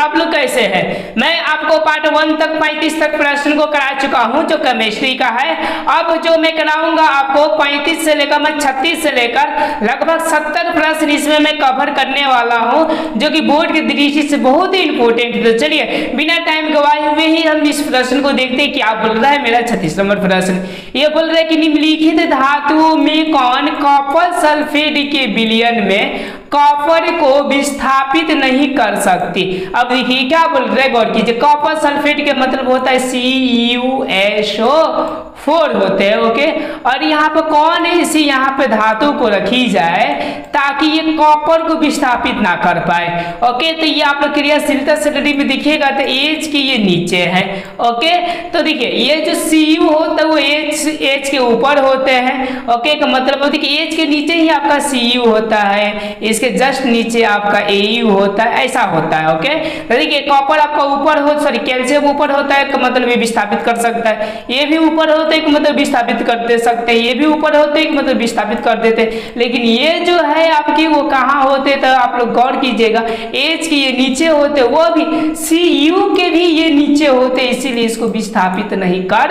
आप लोग कैसे हैं? मैं आपको पार्ट 1 तक 35 तक प्रश्न को करा चुका हूं जो केमिस्ट्री का है। अब जो मैं कराऊंगा आपको 35 से लेकर मैं 36 से लेकर लगभग 70 प्रश्न इसमें मैं कवर करने वाला हूं जो कि बोर्ड की दृष्टि से बहुत ही इंपॉर्टेंट है। तो चलिए बिना टाइम गवाए हुए ही हम इस प्रश्न को देखते हैं। क्या बोल रहा है मेरा 36 नंबर प्रश्न? ये बोल रहा है कि निम्नलिखित धातुओं में कौन कॉपर सल्फेट के विलयन में कॉपर को विस्थापित नहीं कर सकती? अब देखिए क्या बोल रहे हैं, गौर कीजिए। कॉपर सल्फेट के मतलब होता है CuSO4 होते हैं, ओके। और यहाँ पे कौन है इसी यहाँ पे धातु को रखी जाए ताकि ये कॉपर को विस्थापित ना कर पाए, ओके। तो ये आप लोग क्रियाशीलता स्टडी में दिखेगा तो एच के ये नीचे है, ओके। तो देखिए ये जो Cu होता है वो एच के ऊपर होते हैं, ओके। का मतलब होता है कि एच के नीचे ही आपका Cu होता है, इसके जस्ट नीचे आपका Au होता है, ऐसा होता है, ओके। तो देखिए कॉपर आपका ऊपर हो, सॉरी कैल्शियम ऊपर होता है, का मतलब ये विस्थापित कर सकता है। ये भी ऊपर होता है, मतलब विस्थापित कर दे सकते हैं। ये भी ऊपर होते हैं, मतलब विस्थापित कर देते हैं। लेकिन ये जो है आपकी वो कहाँ होते, तो आप लोग गौर कीजिएगा। एच के ये नीचे होते, वो भी Cu के भी ये नीचे होते, इसीलिए इसको विस्थापित नहीं कर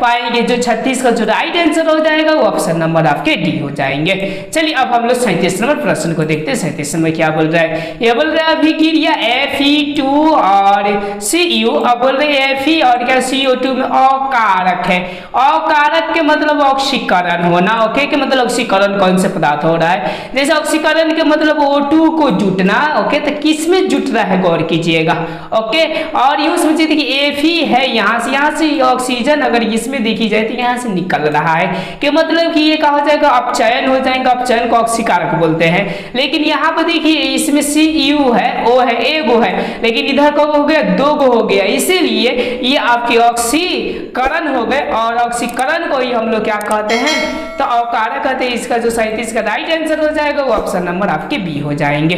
पाएंगे। जो 36 का जो राइट आंसर हो जाएगा वो ऑप्शन नंबर आपके डी हो जाएंगे। चलिए अब हम लोग 37 नंबर प्रश्न को देखते हैं। 37 में क्या बोल रहा है? ये बोल रहा है अभिक्रिया Fe2 और Cu। अब बोल रहे हैं Fe और क्या CO2 में अकारक है। अकारक के मतलब ऑक्सीकरण होना, ओके। के मतलब ऑक्सीकरण कौन से पदार्थ हो रहा है? जैसे ऑक्सीकरण के मतलब O2 को जुटना, ओके। तो किस में जुट रहा है गौर कीजिएगा, ओके। और यूं समझिए कि Fe है यहाँ से ऑक्सीजन अगर इसमें देखी जाए तो यहाँ से निकल रहा है, कि मतलब कि ये क्या हो जाएगा, अपचयन हो जाएगा। अपचयन को ऑक्सीकारक बोलते हैं। लेकिन यहाँ पर देखिए इसमें Cu है, O है, एगो है, लेकिन इधर को हो गया, दो गो हो गया, इसीलिए ये आपकी ऑक्सीकरण हो गए। और ऑक्सीकरण को ही हम लोग क्या कहते हैं, तो अकारक कहते हैं। इसका जो 37 का राइट आंसर हो जाएगा वो ऑप्शन नंबर आपके बी हो जाएंगे,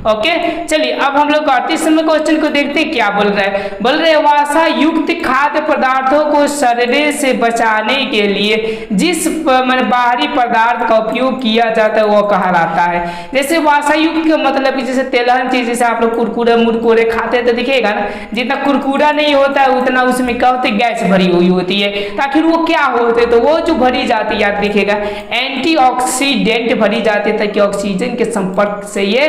ओके। चलिए अब हम लोग 38 नंबर क्वेश्चन को देखते हैं। क्या बोल रहा है? बोल रहे हैं वसा युक्त खाद्य पदार्थों को सड़ने से बचाने के लिए जिस बाहरी पदार्थ का उपयोग किया जाता है वो कहलाता है। जैसे वसा युक्त का मतलब कि जैसे तेलहन चीज, जैसे आप लोग कुरकुरे मुरकुरे खाते हैं तो दिखेगा ना, जितना कुरकुरा नहीं होता है उतना उसमें क्या होता है, गैस भरी हुई होती है। तो आखिर वो क्या होते हैं, तो वो जो भरी जाती है याद दिखेगा एंटीऑक्सीडेंट भरी जाती है ताकि ऑक्सीजन के संपर्क से ये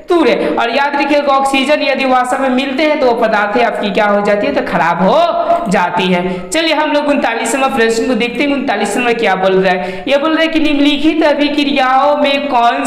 दूर है। और याद रखिएगा ऑक्सीजन यदि वसा में मिलते हैं तो वो पदार्थ आपकी क्या हो जाती है, तो खराब हो जाती है। चलिए हम लोग 39वां प्रश्न को देखते हैं। 39 में क्या बोल रहा है? ये बोल रहा है कि निम्नलिखित अभिक्रियाओं में कौन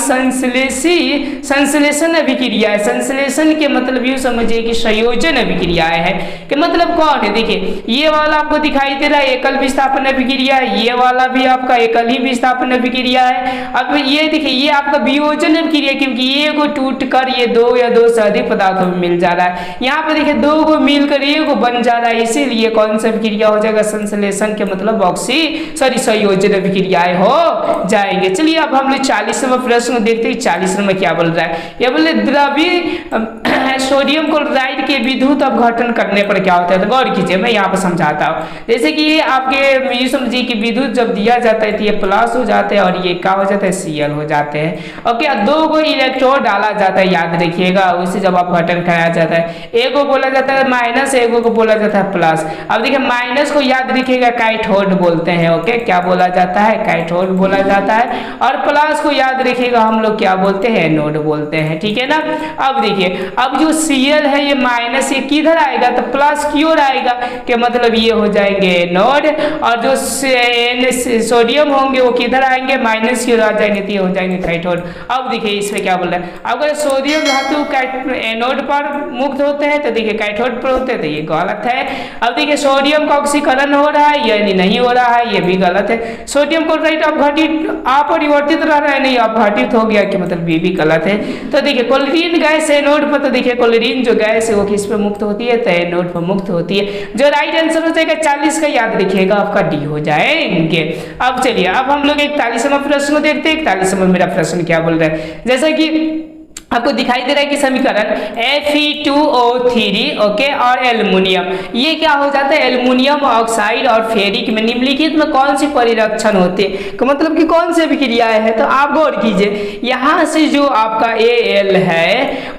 संश्लेषण अभिक्रिया है? संश्लेषण के मतलब यूं समझिए कि संयोजन अभिक्रियाएं है, कि मतलब कौन है? देखिए ये वाला आपको दिखाई दे रहा है एकल विस्थापन अभिक्रिया है, ये वाला भी आपका एकल ही विस्थापन अभिक्रिया है। अब ये देखिए ये आपका वियोजन अभिक्रिया, क्योंकि ये को टूट कर ये दो या दो से अधिक पदार्थों में मिल जा रहा है। यहाँ पे देखिए दो को मिलकर ये को बन जा रहा है, इसीलिए कौन सा अभिक्रिया हो जाएगा, संश्लेषण के मतलब संयोजन अभिक्रियाएं हो जाएंगे। चलिए अब हम लोग 40वां प्रश्न देखते हैं। 40 में क्या बोल रहा है? ये बोले द्रव्य सोडियम क्लोराइड के विद्युत अपघटन करने पर क्या होता है? तो गौर कीजिए मैं यहाँ पर समझाता हूँ। जैसे कि ये आपके ये समझिए कि विद्युत जब दिया जाता है तो ये प्लस हो जाते हैं और ये क्या हो जाता है, Cl हो जाते हैं, ओके। दो को इलेक्ट्रोड डाला जाता है, याद रखिएगा, उसे जब अपघटन कराया जाता है। एक को बोला जाता है माइनस, एक को बोला जाता है प्लस। अब देखिए माइनस को याद रखिएगा कैथोड बोलते हैं, ओके। क्या बोला जाता है? कैथोड बोला जाता है। और प्लस को याद रखिएगा हम लोग क्या बोलते हैं, एनोड बोलते हैं, ठीक है ना। अब देखिए अब जो Cl है ये माइनस, ये किधर आएगा, तो प्लस की ओर आएगा, के मतलब ये हो जाएंगे एनोड। और जो सोडियम होंगे वो किधर आएंगे, माइनस की ओर आ जाएंगे, तो ये हो जाएंगे कैथोड। अब देखिए इसमें क्या बोल रहा है? अगर सोडियम धातु एनोड पर मुक्त होते हैं तो देखिए कैथोड पर होते हैं, तो ये गलत है। अब देखिए सोडियम का ऑक्सीकरण हो रहा है, यानी नहीं हो रहा है, ये भी गलत है। सोडियम क्लोराइड अपरिवर्तित रह रहा है, नहीं अपघटित हो गया, कि मतलब ये भी गलत है। तो देखिए क्लोरीन गैस एनोड पर, तो देखिए क्लोरीन जो गैस है वो किस पे मुक्त होती है, तो एनोड पर मुक्त होती है। जो राइट आंसर हो जाएगा 40 का, याद रखिएगा आपका डी हो जाएंगे। अब चलिए अब हम लोग 41वां प्रश्न देखते हैं। 41वां मेरा प्रश्न क्या बोल रहा है? जैसा कि आपको दिखाई दे रहा है कि समीकरण Fe2O3 ओके और एल्युमिनियम, ये क्या हो जाता है एल्युमिनियम ऑक्साइड और फेरिक में निम्नलिखित में कौन सी परिरक्षण होते हैं, तो मतलब कि कौन सी अभिक्रियाएं हैं। तो आप गौर कीजिए यहाँ से जो आपका Al है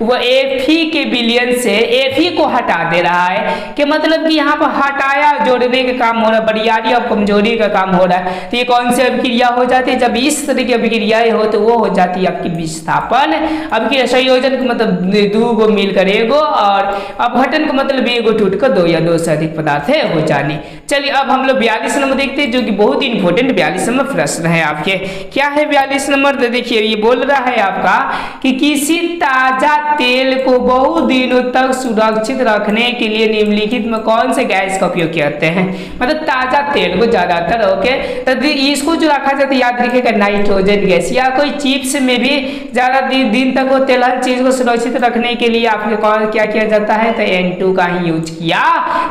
वो Fe के विलयन से Fe को हटा दे रहा है, कि मतलब कि यहाँ पर हटाया जोड़ने का काम हो रहा है, बरियारी और कमजोरी का काम हो रहा है। तो ये कौन सी अभिक्रिया हो जाती है, जब इस तरह की अभिक्रियाएं हो तो वो हो जाती है आपकी विस्थापन अभिक्रिया। संयोजन का मतलब दो गो मिलकर एगो और अपघटन का मतलब एगो टूट कर दो या दो से अधिक पदार्थ है हो जाने। चलिए अब हम लोग 42 नंबर देखते हैं, जो कि बहुत इंपॉर्टेंट 42 नंबर प्रश्न है आपके। क्या है 42 नंबर, तो देखिए ये बोल रहा है आपका कि किसी ताजा तेल को बहुत दिनों तक सुरक्षित रखने के लिए निम्नलिखित में कौन से गैस का उपयोग करते हैं, मतलब ताजा तेल को ज्यादातर ओके। तो इसको जो रखा जाता है याद रखिएगा नाइट्रोजन गैस, या कोई चिप्स में भी ज्यादा दिन तक वो तेलहन चीज को सुरक्षित रखने के लिए आपके कौन क्या किया जाता है, तो N2 का ही यूज किया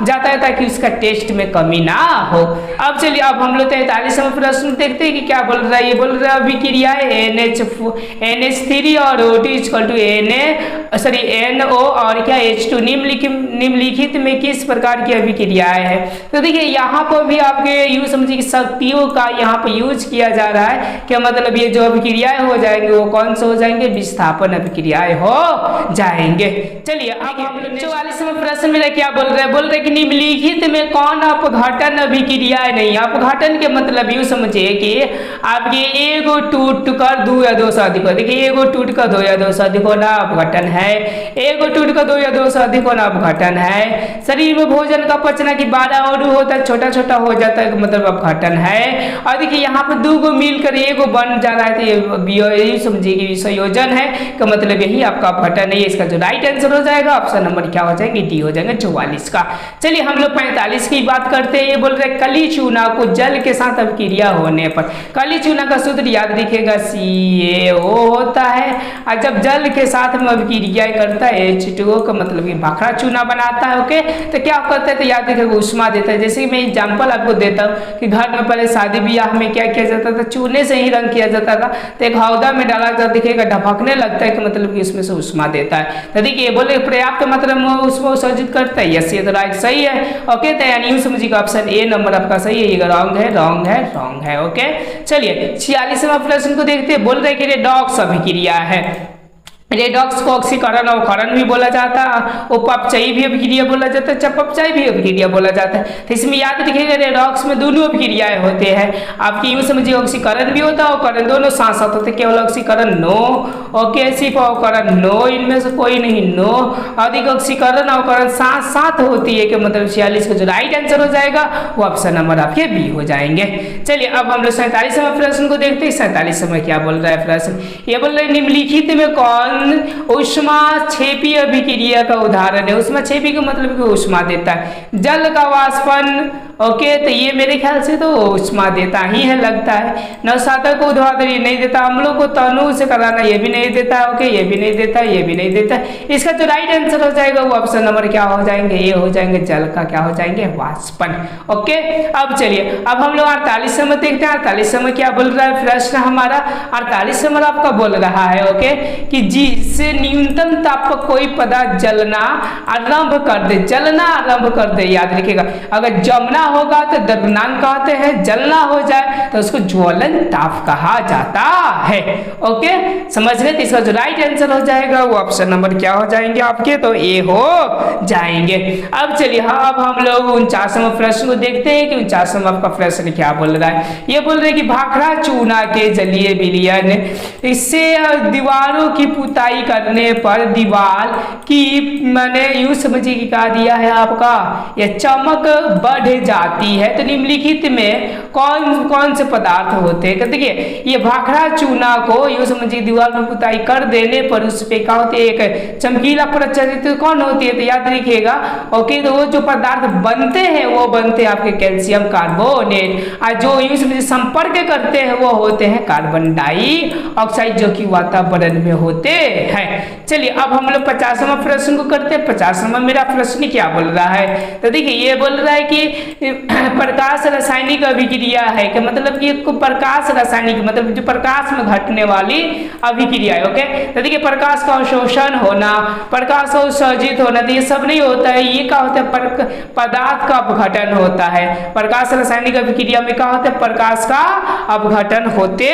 जाता है ताकि उसका टेस्ट में कमी ना हो। अब चलिए अब हम लोग 43वां प्रश्न देखते हैं कि क्या बोल रहा है। ये बोल रहा है अभिक्रिया NH3 और NO और क्या H2 निम्नलिखित में किस प्रकार की अभिक्रियाएं है। तो देखिए यहाँ पर भी आपके यूज समझिए कि शक्तियों का यहाँ पर यूज किया जा रहा है, कि मतलब ये जो अभिक्रियाएं हो जाएंगे वो कौन से हो जाएंगे, विस्थापन अभिक्रियाएं हो जाएंगे। चलिए अब हम लोग 44वें प्रश्न में क्या बोल रहे हैं कि निम्नलिखित में कौन अपघटन अभिक्रियाएं नहीं। अपघटन के मतलब यूं समझिए कि आपके एगो टूट कर दो या दो से अधिक हो, देखिए एगो टूट कर दो या दो से अधिक होना अपघटन है, एगो टूट कर दो या दो से अधिक होना अपघटन है। शरीर में भोजन का पचना की 12 और होता है, छोटा छोटा हो जाता है मतलब अपघटन है। और देखिए यहाँ पर दो गो मिलकर एगो बन जा रहा है, तो ये समझिए कि संयोजन है का मतलब यही आपका अपघटन है। इसका जो राइट आंसर हो जाएगा ऑप्शन नंबर क्या हो जाएंगे, डी हो जाएगा 44 का। चलिए हम लोग 45 की बात करते हैं। ये बोल रहे कली चूना को जल के साथ अभिक्रिया होने पर, कली चूना का सूत्र याद रखिएगा CaO होता है, और जब जल के साथ में अभिक्रिया करता है H2O का मतलब कि भाखड़ा चूना बनाता है ओके। तो क्या करता है, तो याद रखिएगा उष्मा देता है। जैसे मैं एग्जाम्पल आपको देता हूँ कि घर में पहले शादी ब्याह में क्या किया जाता था, चूने से ही रंग किया जाता था। तो एक हौदा में डाला जाता दिखेगा ढपकने लगता है कि मतलब कि उसमें से उष्मा देता है। तो देखिए बोले पर्याप्त मतलब उसको उत्सर्जित करता है, यस ये तो राइट सही है ओके। तो यानी यूं समझिएगा ऑप्शन ए नंबर आपका सही है, ये रॉन्ग है ओके। चलिए 46वां प्रश्न को देखते हैं। बोल रहे कि रेडॉक्स अभिक्रिया है, रेडॉक्स को ऑक्सीकरण अवकरण भी बोला जाता है, उपचयी भी अभिक्रिया बोला जाता है, चयापचयी भी अभिक्रिया बोला जाता है। तो इसमें याद रखिएगा रेडॉक्स में दोनों अभिक्रियाएं होते हैं आपकी, यूं समझिए ऑक्सीकरण भी होता है अवकरण दोनों साथ साथ होते हैं। केवल ऑक्सीकरण नो ओके, सिर्फ अवकरण नो, इनमें से कोई नहीं नो, अधिक ऑक्सीकरण अवकरण साथ साथ होती है कि मतलब 46 का जो राइट आंसर हो जाएगा वो ऑप्शन नंबर आपके बी हो जाएंगे। चलिए अब हम लोग 47वें प्रश्न को देखते हैं। 47 में क्या बोल रहा है प्रश्न, ये बोल रहे निम्नलिखित में कौन उष्मा छेपी अभिक्रिया का उदाहरण है। उष्मा छेपी का मतलब कि उष्मा देता है, जल का वाष्पन ओके। तो ये मेरे ख्याल से तो उष्मा देता ही है लगता है। नवसातक को ऊर्ध्वाधर नहीं देता, अम्लों को तनु से कराना ये भी नहीं देता है ओके, ये भी नहीं देता, ये भी नहीं देता। इसका जो राइट आंसर हो जाएगा वो ऑप्शन नंबर क्या हो जाएंगे, ये हो जाएंगे जल का क्या हो जाएंगे वाष्पन ओके। अब चलिए अब हम लोग 48 में देखते हैं। 48 में क्या बोल रहा है प्रश्न हमारा, 48 में आपका बोल रहा है ओके कि जिससे न्यूनतम ताप पर कोई पदार्थ जलना आरंभ कर दे, जलना आरंभ कर दे। याद रखिएगा अगर जमना होगा तो द्रव्यमान कहते हैं, जलना हो जाए तो उसको ज्वलन ताप कहा जाता है ओके। समझ गए, इसका जो राइट आंसर हो जाएगा वो ऑप्शन नंबर क्या हो जाएंगे आपके, तो ए हो जाएंगे। अब चलिए हाँ अब हम लोग 49वें प्रश्न को देखते हैं कि 49वां आपका प्रश्न क्या बोल रहा है। ये बोल रहे कि भाखड़ा चूना के जलीय विलयन, इससे दीवारों की पुताई करने पर दीवार की मैंने यूं समझिए कि कहा दिया है आपका यह चमक बढ़ जाती है। तो निम्नलिखित में कौन कौन से पदार्थ होते हैं, देखिए ये भाखड़ा चूना को यूं समझिए दीवार में पुताई कर देने पर उस पे क्या होती है एक चमकीला परत कौन होती है, तो याद रखिएगा ओके। तो वो जो पदार्थ बनते हैं वो बनते हैं आपके कैल्शियम कार्बोनेट, और जो यूं समझिए संपर्क करते हैं वो होते हैं कार्बन डाइऑक्साइड जो कि वातावरण में होते हैं। चलिए अब हम लोग 50वां प्रश्न को करते हैं। 50वां मेरा प्रश्न क्या बोल रहा है, तो देखिए ये बोल रहा है कि प्रकाश रासायनिक अभिक्रिया है, कि मतलब कि प्रकाश रासायनिक मतलब जो प्रकाश में घटने वाली अभिक्रिया है। ओके, तो देखिए प्रकाश का अवशोषण होना, प्रकाश का उत्सर्जित होना, तो ये सब नहीं होता है। ये क्या होता है, पदार्थ का अपघटन होता है। प्रकाश रासायनिक अभिक्रिया में क्या होता है, प्रकाश का अपघटन होते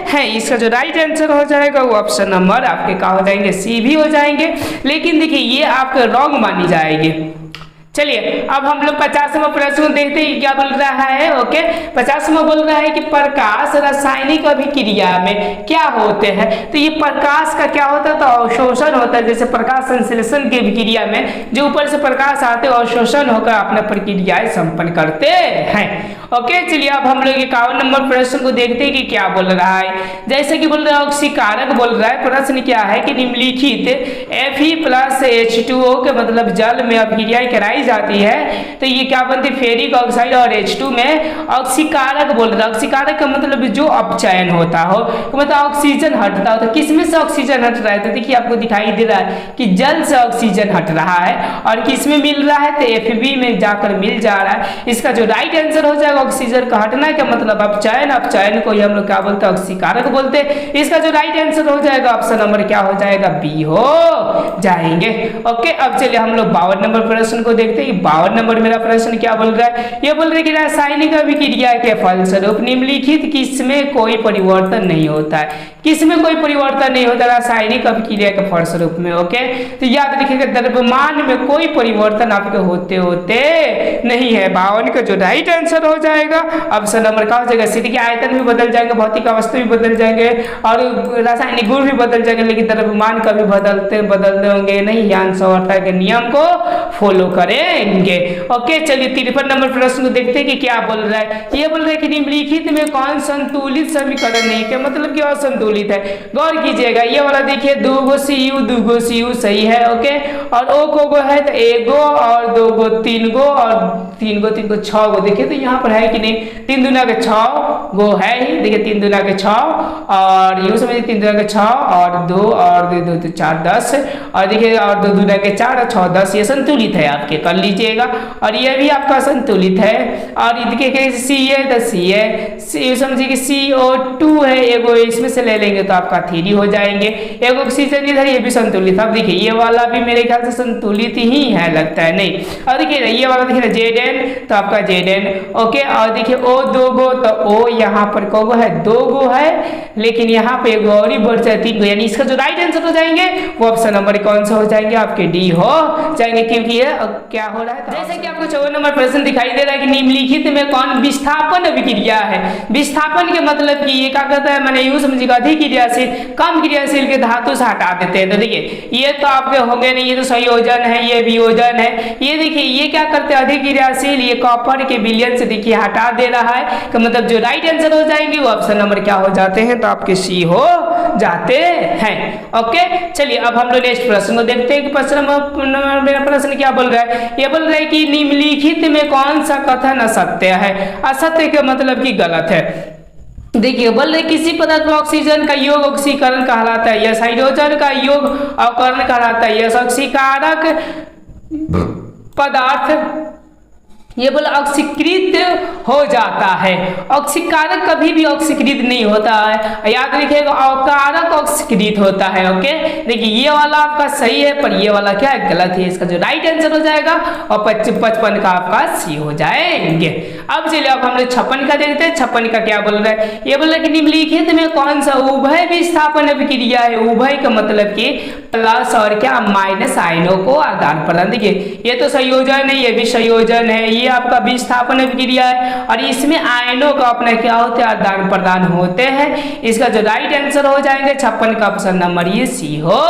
हैं। इसका जो राइट आंसर हो जाएगा वो ऑप्शन नंबर आपके क्या हो जाएंगे, सी भी हो जाएंगे। लेकिन देखिए ये आपके रॉन्ग मानी जाएगी। चलिए अब हम लोग 50वां प्रश्न देखते हैं क्या बोल रहा है। ओके, 50वां बोल रहा है कि प्रकाश रासायनिक अभिक्रिया में क्या होते हैं। तो ये प्रकाश का क्या होता है, तो अवशोषण होता है। जैसे प्रकाश संश्लेषण की अभिक्रिया में जो ऊपर से प्रकाश आते हैं अवशोषण होकर अपने प्रक्रियाएं संपन्न करते हैं। ओके, चलिए अब हम लोग 51 नंबर प्रश्न को देखते हैं कि क्या बोल रहा है। जैसे कि बोल रहा है ऑक्सीकारक बोल रहा है। प्रश्न क्या है कि निम्नलिखित Fe+H2O के मतलब जल में अभिक्रियाएं कराई जाती है तो ये क्या बनती है, फेरिक ऑक्साइड और H2 में ऑक्सीकारक बोल रहा है। ऑक्सीकारक का मतलब जो अपचयन होता हो, तो मतलब ऑक्सीजन हटता हो। तो किसमें से ऑक्सीजन हट रहा है, तो देखिए आपको दिखाई दे रहा है कि जल से ऑक्सीजन हट रहा है और किसमें मिल रहा है, तो Fb में जाकर मिल जा रहा है। इसका जो राइट आंसर हो जाएगा ऑक्सीजन का हटना का मतलब अपचयन, अपचयन को हम लोग क्या बोलते हैं, ऑक्सीकारक बोलते हैं। इसका जो राइट आंसर हो जाएगा ऑप्शन नंबर क्या हो जाएगा, बी हो जाएंगे। ओके, अब चलिए हम लोग 52 नंबर प्रश्न को देखते हैं। 52 नंबर मेरा प्रश्न क्या बोल रहा है, ये बोल रहा है कि रासायनिक अभिक्रिया के फलस्वरूप निम्नलिखित किसमें कोई परिवर्तन नहीं होता है। किसमें कोई परिवर्तन नहीं होता रासायनिक अभिक्रिया के फलस्वरूप में। ओके, तो याद रखिएगा द्रव्यमान में कोई परिवर्तन आपके होते होते नहीं है। 52 का जो राइट आंसर हो जाएगा ऑप्शन नंबर क्या हो जाएगा, स्थिति के आयतन भी बदल जाएंगे, भौतिक अवस्था भी बदल जाएंगे और रासायनिक गुण भी बदल जाएंगे, लेकिन द्रव्यमान कभी बदलते होंगे नहीं। यांशवर्ता के नियम को फॉलो करेंगे। ओके, चलिए 53 नंबर प्रश्न को देखते हैं कि क्या बोल रहा है। ये बोल रहा है कि निम्नलिखित में कौन संतुलित समीकरण नहीं, क्या मतलब कि असंतुलित है। गौर कीजिएगा ये वाला देखिए 2 Cu सही है। ओके, और O को है तो 1 गो और 2 गो 3 गो और 3 गो 6 गो। देखिए तो यहाँ पर है कि नहीं, 3 दूना के 6 गो है ही। देखिए 3 दूना के 6 और यूं समझिए 3 दूना के 6 और 2 और 2 2 4 10 और देखिए और 2 दूना के 4 और 6 10 ये संतुलित है आपके, कर लीजिएगा। और ये भी आपका संतुलित है। और देखिए सी है तो सी है, समझिए कि CO2 है एगो, इसमें से ले लेंगे तो आपका 3 हो जाएंगे। एक ऑक्सीजन इधर ये भी संतुलित। अब देखिए ये वाला भी मेरे ख्याल से संतुलित ही है, लगता है नहीं। और देखिए ये वाला देखिए Zn तो आपका Zn। ओके, और देखिए O 2 गो तो O यहाँ पर को है 2 गो है, लेकिन यहाँ पे एगो और ही बढ़ जाए 3 गो, यानी इसका जो राइट आंसर हो जाएंगे वो ऑप्शन नंबर कौन सा हो जाएंगे आपके, डी हो जाएंगे। क्योंकि ये क्या हो रहा है, जैसे कि आपको 54 नंबर प्रश्न दिखाई दे रहा है कि निम्नलिखित में कौन विस्थापन अभिक्रिया है। विस्थापन के मतलब कि ये क्या कहता है, मैंने यूं समझिएगा अधिक क्रियाशील कम क्रियाशील के धातु से हटा देते हैं। तो देखिए ये तो आपके हो गए नहीं, ये तो संयोजन है, ये वियोजन है। ये देखिए ये क्या करते हैं, अधिक क्रियाशील ये कॉपर के विलयन से देखिए हटा दे रहा है। तो मतलब जो राइट आंसर हो जाएंगे वो ऑप्शन नंबर क्या हो जाते हैं, तो आपके सी हो जाते हैं। ओके, चलिए अब हम लोग नेक्स्ट प्रश्न को देखते हैं कि प्रश्न क्या बोल रहा है। ये बोल रहा है कि निम्नलिखित में कौन सा कथन असत्य है। असत्य का मतलब कि गलत है। देखिए बोल रहे किसी पदार्थ में ऑक्सीजन का योग ऑक्सीकरण कहलाता है, यस हाइड्रोजन का योग अवकरण कहलाता है, यस ऑक्सीकारक पदार्थ ये बोला ऑक्सीकृत हो जाता है। ऑक्सीकारक कभी भी ऑक्सीकृत नहीं होता है, याद रखिएगा अवकारक ऑक्सीकृत होता है। ओके, देखिए ये वाला आपका सही है पर ये वाला क्या है, गलत है। इसका जो राइट आंसर हो जाएगा और 55 का आपका सी हो जाएंगे। अब चलिए अब हम लोग 56 का देखते हैं। 56 का क्या बोल रहा है, ये बोल रहा है कि निम्नलिखित में कौन सा उभय विस्थापन अभिक्रिया है। उभय का मतलब कि प्लस और क्या माइनस आयनों को आदान प्रदान। देखिए ये तो संयोजन है, ये भी संयोजन है, ये आपका विस्थापन अभिक्रिया है और इसमें आयनों का अपना क्या होते हैं, आदान प्रदान होते हैं। इसका जो राइट आंसर हो जाएंगे 56 का ऑप्शन नंबर ये सी हो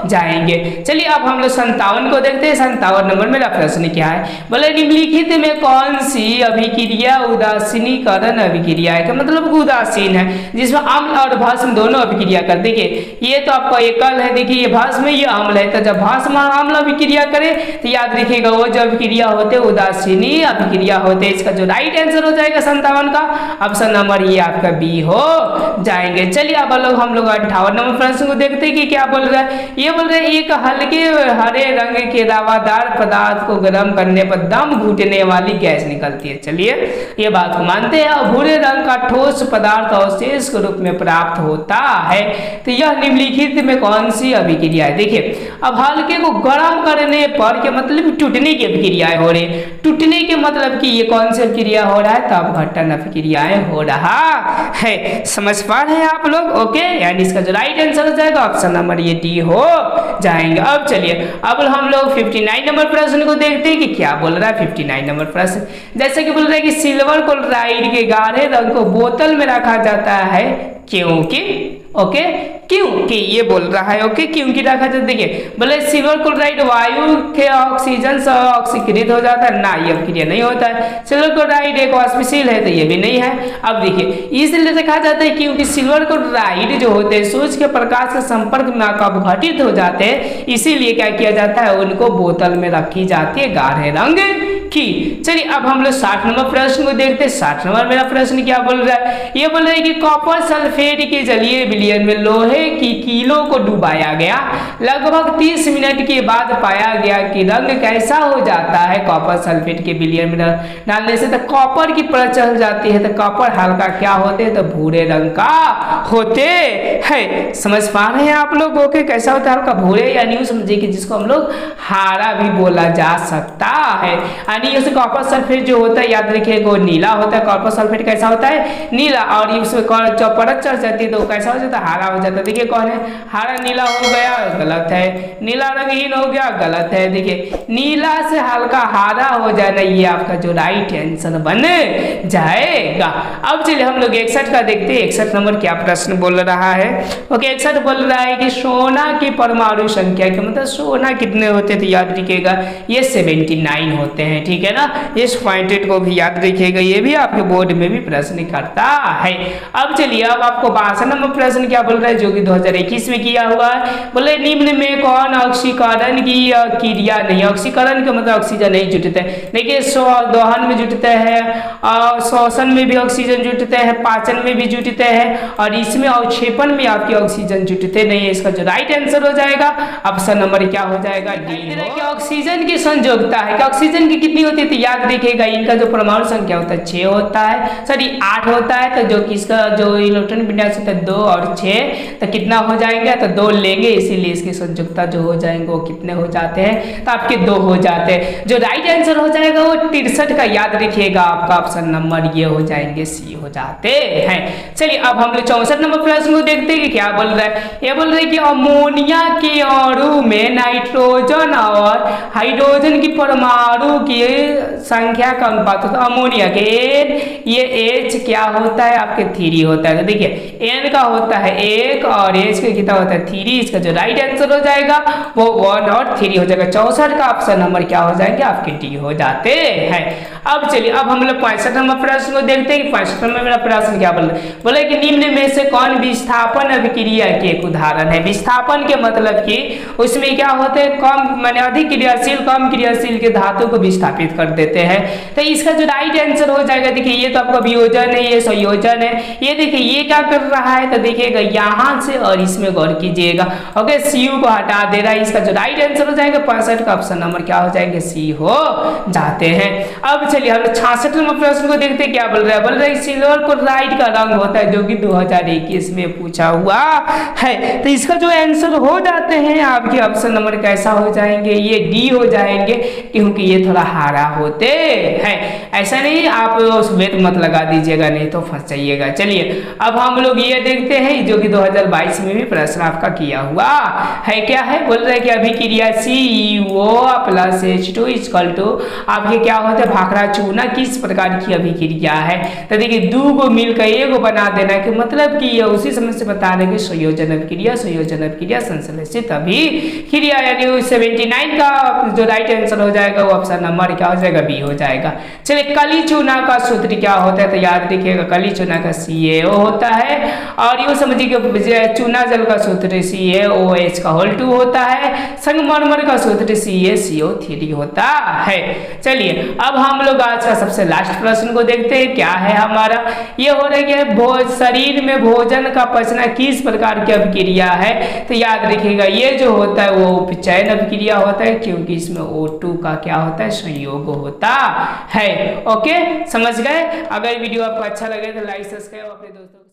जाएंगे। चलिए अब हम लोग 57 को देखते हैं। 57 नंबर मेरा प्रश्न क्या है, बोले निम्नलिखित में कौन सी अभिक्रिया अभिक्रिया उदासीनीकरण अभिक्रिया है, मतलब उदासीन है, जिसमें अम्ल और भस्म दोनों अभिक्रिया कर। देखिए ये तो आपका एकल है, देखिए ये भस्म ये अम्ल है, तो जब भस्म और अम्ल अभिक्रिया करे तो याद रखिएगा वो जो अभिक्रिया होते उदासीनी अभिक्रिया होते। इसका जो राइट आंसर हो जाएगा 57 का ऑप्शन नंबर ये आपका बी हो जाएंगे। चलिए अब हम लोग 58 नंबर प्रश्न को देखते हैं कि क्या बोल रहा है। ये बोल रहे हैं एक हल्के हरे रंग के दावादार पदार्थ को गर्म करने पर दम घुटने वाली गैस निकलती है। चलिए ये बात को मानते हैं। और भूरे रंग का ठोस पदार्थ अवशेष के रूप में प्राप्त होता है, तो यह निम्नलिखित में कौन सी अभिक्रिया है। देखिए अब हल्के को गर्म करने पर क्या मतलब टूटने की अभिक्रियाएं हो रही, टूटने के मतलब कि ये कौन सी अभिक्रिया हो रहा है, तो अपघटन अभिक्रियाएं हो रहा है। समझ पा रहे हैं आप लोग। ओके, यानी इसका जो राइट आंसर हो जाएगा ऑप्शन नंबर ये डी हो जाएंगे। अब चलिए अब हम लोग 59 नंबर प्रश्न को देखते हैं कि क्या बोल रहा है 59 नंबर प्रश्न। जैसे कि बोल रहा है कि सिल्वर क्लोराइड के गाढ़े रंग को बोतल में रखा जाता है क्योंकि, ओके क्योंकि ये बोल रहा है, ओके क्योंकि रखा जाता है। देखिए बोले सिल्वर क्लोराइड वायु के ऑक्सीजन से ऑक्सीकृत हो जाता है ना, ये अभिक्रिया नहीं होता है। सिल्वर क्लोराइड एक वाष्पशील है, तो ये भी नहीं है। अब देखिए इसलिए रखा जाता है क्योंकि सिल्वर क्लोराइड जो होते हैं सूर्य के प्रकाश के संपर्क में आकर अपघटित हो जाते हैं, इसीलिए क्या किया जाता है उनको बोतल में रखी जाती है गाढ़े रंग की। चलिए अब हम लोग 60 नंबर प्रश्न को देखते हैं। 60 नंबर मेरा प्रश्न क्या बोल रहा है। ये बोल रहा है कि कॉपर सल्फेट के जलीय विलयन में लोहे की कीलों को डुबाया गया, लगभग 30 मिनट के बाद पाया गया कि रंग कैसा हो जाता है कॉपर सल्फेट के विलयन में डालने से। तो कॉपर की परत चढ़ जाती है, तो कॉपर हल्का क्या होते हैं, तो भूरे रंग का होते हैं। समझ पा रहे हैं आप लोग। ओके कैसा होता है हल्का भूरे, यानी समझिए कि जिसको हम लोग हारा भी बोला जा सकता है। यानी कॉपर सल्फेट जो होता है याद रखिएगा वो नीला होता है। कॉपर सल्फेट कैसा होता है, नीला, और इसमें जो परत चढ़ जाती है तो कैसा हो जाता है, हरा हो जाता है। देखिए कौन है, हरा नीला हो गया, गलत है। नीला रंगहीन हो गया, गलत है। देखिए नीला से हल्का हरा हो जाना, ये आपका जो राइट आंसर बन जाएगा। अब चलिए हम लोग 61 का देखते हैं। 61 नंबर क्या प्रश्न बोल रहा है। ओके 61 बोल रहा है कि सोना की परमाणु संख्या के मतलब सोना कितने होते हैं, तो याद रखिएगा ये 79 होते हैं। ठीक है ना, इस पॉइंटेड को भी याद रखिएगा, ये भी आपके बोर्ड में भी प्रश्न करता है। अब चलिए अब आपको 62 नंबर प्रश्न क्या बोल रहा है जो कि 2021 में किया हुआ है। बोले निम्न में कौन ऑक्सीकरण की क्रिया नहीं, ऑक्सीकरण का मतलब ऑक्सीजन नहीं जुटते हैं। देखिए दोहन में जुटते हैं, और श्वसन में भी ऑक्सीजन जुटते हैं, पाचन में भी जुटते हैं, और इसमें अवक्षेपण में आपकी ऑक्सीजन जुटते नहीं है। इसका जो राइट आंसर हो जाएगा ऑप्शन नंबर क्या हो जाएगा, डी। ऑक्सीजन की संयोजकता है कि ऑक्सीजन की कितनी होती है, तो याद रखिएगा इनका जो परमाणु संख्या होता है 6 होता है, सॉरी 8 होता है। तो जो किसका जो इलेक्ट्रॉन विन्यास होता है 2 और 6, तो कितना हो जाएंगे, तो 2 लेंगे, इसीलिए इसकी संयोजकता जो हो जाएंगे वो कितने हो जाते हैं, तो आपके 2 हो जाते हैं। जो राइट आंसर हो जाएगा वो 63 का याद रखिएगा आपका ऑप्शन नंबर ये हो जाएंगे, सी हो जाते हैं। चलिए अब हम लोग 64 नंबर प्रश्न को देखते हैं कि क्या बोल रहा है। ये बोल रहे हैं कि अमोनिया के अणु में नाइट्रोजन और हाइड्रोजन की परमाणु की संख्या का अनुपात होता है। अमोनिया के ये H क्या होता है आपके 3 होता है। तो देखिए N का होता है 1 और H का कितना होता है 3। इसका जो राइट आंसर हो जाएगा वो 1 और 3 हो जाएगा। 64 का ऑप्शन नंबर क्या हो जाएंगे आपके डी हो जाते हैं। अब चलिए अब हम लोग 65 नंबर प्रश्न को देखते हैं कि 65 नंबर मेरा प्रश्न क्या बोल रहा है। बोले कि निम्न में से कौन विस्थापन अभिक्रिया के एक उदाहरण है। विस्थापन के मतलब कि उसमें क्या होते हैं, कम माने अधिक क्रियाशील कम क्रियाशील के धातु को विस्थापित कर देते हैं। तो इसका जो राइट आंसर हो जाएगा, देखिए ये तो आपका वियोजन है, ये संयोजन है। ये देखिए ये क्या कर रहा है, तो देखिएगा यहाँ से और इसमें गौर कीजिएगा। ओके सीयू को हटा दे रहा है। इसका जो राइट आंसर हो जाएगा 65 का ऑप्शन नंबर क्या हो जाएंगे, सी हो जाते हैं। अब चलिए हम 66 नंबर प्रश्न को देखते हैं क्या बोल रहा है। बोल रहा है सिल्वर क्लोराइड का रंग होता है जो कि 2021 में पूछा हुआ है। तो इसका जो आंसर हो जाते हैं आपके ऑप्शन नंबर कैसा हो जाएंगे, ये डी हो जाएंगे, क्योंकि ये थोड़ा हरा होते हैं। ऐसा नहीं आप उस वेट मत लगा दीजिएगा, नहीं तो फंस जाइएगा। चलिए अब हम लोग ये देखते हैं जो कि 2022 में भी प्रश्न आपका किया हुआ है। क्या है, बोल रहा है कि अभिक्रिया CuO + H2 = आपके क्या होता है भाखड़ा चूना किस प्रकार की अभिक्रिया है। तो देखिए 2 को मिलकर 1 बना देना के मतलब कि ये उसी समय से बता रहे कि संयोजन अभिक्रिया संश्लेषित अभिक्रिया, यानी 79 का जो राइट आंसर हो जाएगा वो ऑप्शन नंबर क्या हो जाएगा, बी हो जाएगा। चलिए कली चूना का सूत्र क्या होता है, तो याद रखिएगा कली चूना का CaO होता है। और यूँ समझिए चूना जल का सूत्र CaOH का होल 2 होता है। संगमरमर का सूत्र CaCO3 होता है। चलिए अब हम लोग आज का सबसे लास्ट प्रश्न को देखते हैं, क्या है हमारा, ये हो रही है शरीर में भोजन का पचना किस प्रकार की अभिक्रिया है। तो याद रखिएगा ये जो होता है वो उपचयन अभिक्रिया होता है, क्योंकि इसमें O2 का क्या होता है, संयोग होता है। ओके, समझ गए। अगर वीडियो आपको अच्छा लगे तो लाइक सब्सक्राइब अपने दोस्तों